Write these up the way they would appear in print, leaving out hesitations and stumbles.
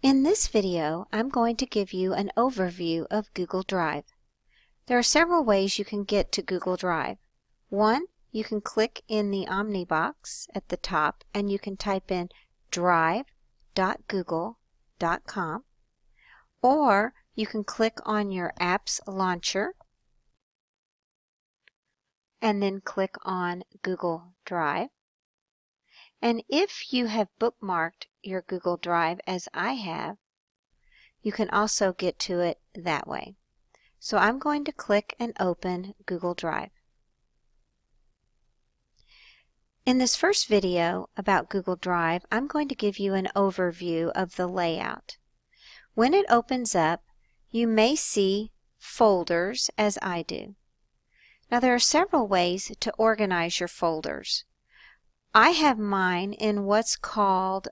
In this video, I'm going to give you an overview of Google Drive. There are several ways you can get to Google Drive. One, you can click in the Omnibox at the top and you can type in drive.google.com, or you can click on your apps launcher and then click on Google Drive. And if you have bookmarked your Google Drive as I have, you can also get to it that way. So I'm going to click and open Google Drive. In this first video about Google Drive, I'm going to give you an overview of the layout. When it opens up, you may see folders as I do. Now there are several ways to organize your folders. I have mine in what's called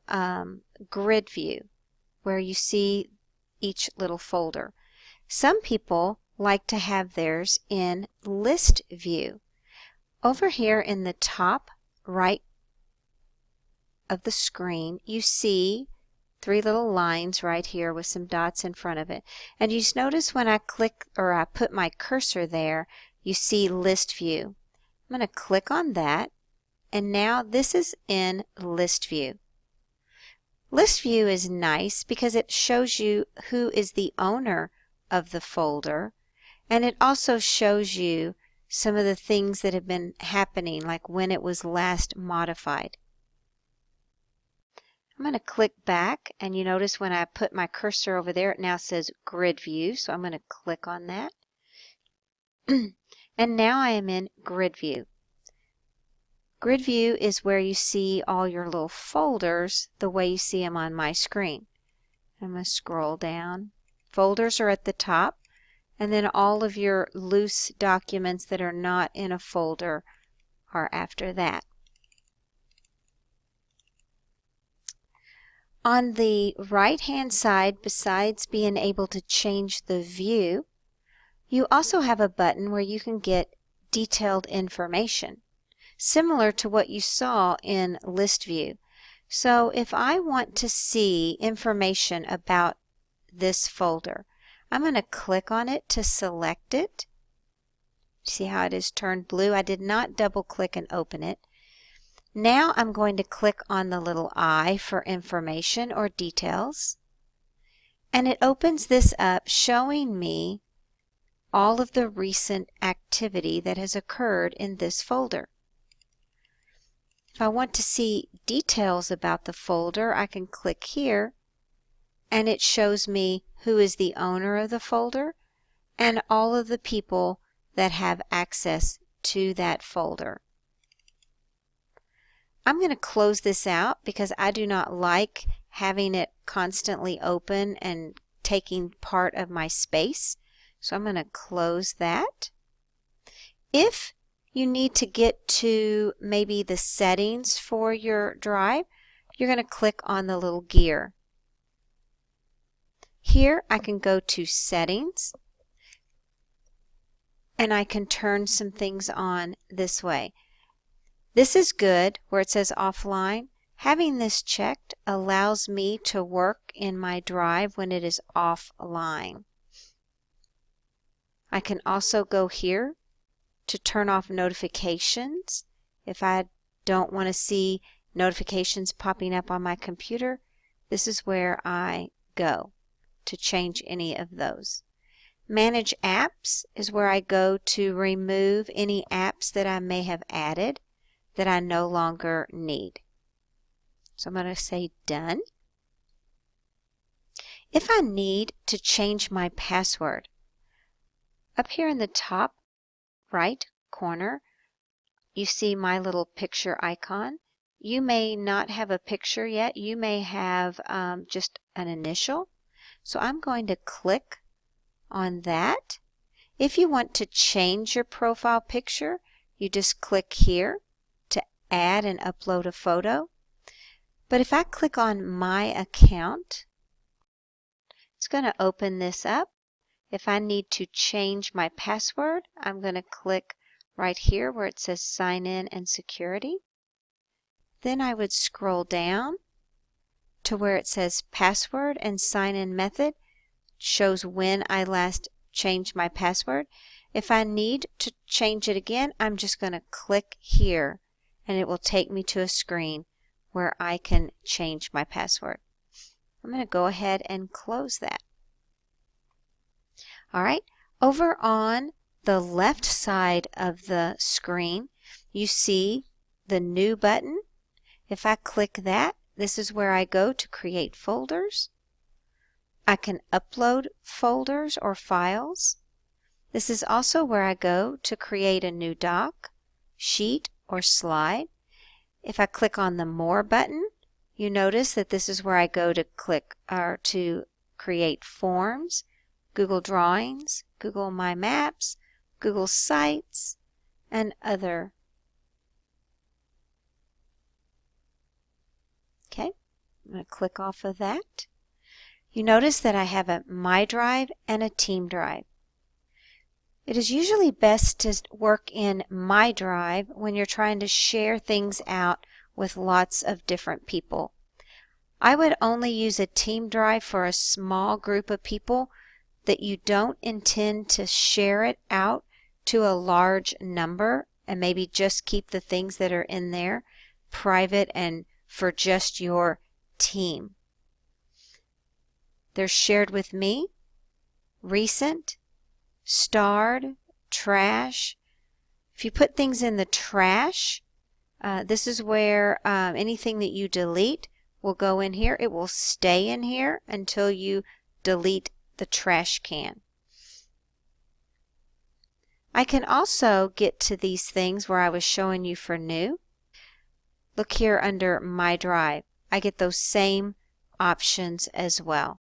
grid view, where you see each little folder. Some people like to have theirs in list view. Over here in the top right of the screen, you see three little lines right here with some dots in front of it. And you notice when I click or I put my cursor there, you see list view. I'm going to click on that. And now this is in list view. List view is nice because it shows you who is the owner of the folder, and it also shows you some of the things that have been happening, like when it was last modified. I'm going to click back, and you notice when I put my cursor over there, it now says grid view, so I'm going to click on that. And now I am in grid view. Grid view is where you see all your little folders the way you see them on my screen. I'm going to scroll down. Folders are at the top, and then all of your loose documents that are not in a folder are after that. On the right-hand side, besides being able to change the view, you also have a button where you can get detailed information, similar to what you saw in list view. So if I want to see information about this folder, I'm going to click on it to select it. See how it is turned blue? I did not double click and open it. Now I'm going to click on the little I for information or details, and it opens this up showing me all of the recent activity that has occurred in this folder. If I want to see details about the folder, I can click here and it shows me who is the owner of the folder and all of the people that have access to that folder. I'm going to close this out because I do not like having it constantly open and taking part of my space. So I'm going to close that. If you need to get to maybe the settings for your drive, you're going to click on the little gear. Here I can go to settings and I can turn some things on this way. This is good where it says offline. Having this checked allows me to work in my drive when it is offline. I can also go here to turn off notifications. If I don't want to see notifications popping up on my computer, this is where I go to change any of those. Manage apps is where I go to remove any apps that I may have added that I no longer need. So I'm going to say done. If I need to change my password, up here in the top right corner, you see my little picture icon. You may not have a picture yet. You may have just an initial. So I'm going to click on that. If you want to change your profile picture, you just click here to add and upload a photo. But if I click on my account, it's going to open this up. If I need to change my password, I'm going to click right here where it says sign in and security. Then I would scroll down to to where it says password and sign-in method. Shows when I last changed my password. If I need to change it again, I'm just going to click here and it will take me to a screen where I can change my password. I'm going to go ahead and close that. All right, over on the left side of the screen, you see the New button. If I click that, this is where I go to create folders. I can upload folders or files. This is also where I go to create a new doc, sheet, or slide. If I click on the More button, you notice that this is where I go to click or to create forms, Google Drawings, Google My Maps, Google Sites, and other. Okay, I'm going to click off of that. You notice that I have a My Drive and a Team Drive. It is usually best to work in My Drive when you're trying to share things out with lots of different people. I would only use a Team Drive for a small group of people that you don't intend to share it out to a large number, and maybe just keep the things that are in there private and for just your team. They're shared with me, recent, starred, trash. If you put things in the trash, this is where anything that you delete will go in here. It will stay in here until you delete the trash can. I can also get to these things where I was showing you for new. Look here under My Drive. I get those same options as well.